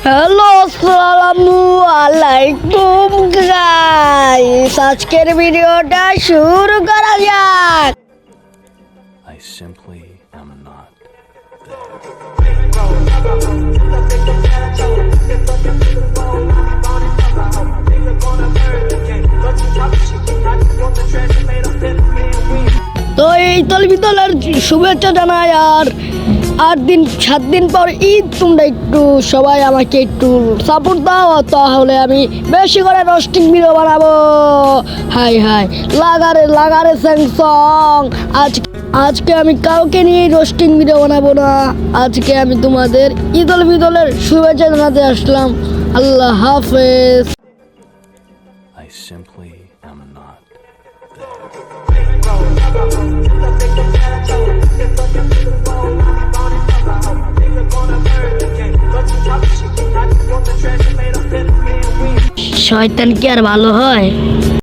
Hello, আসসালামু আলাইকুম guys. আজকের ভিডিওটা শুরু করা যাক। I simply am not তো এই তলবিতলের শুভেচ্ছা জানাই। আর 7 দিন পর ঈদ, তোমরা একটু সবাই আমাকে একটু সাপোর্ট দাও, তাহলে আমি বেশি করে রোস্টিং ভিডিও বানাবো। হাই হাই লাগারে স্যাংসং। আজকে আমি কাউকে নিয়ে রোস্টিং ভিডিও বানাবো না। আজকে আমি তোমাদের ঈদুল ফিতরের শুভেচ্ছা জানাতে আসলাম। আল্লাহ হাফেজ। I simply am not শয়তান কি আর ভালো হয়?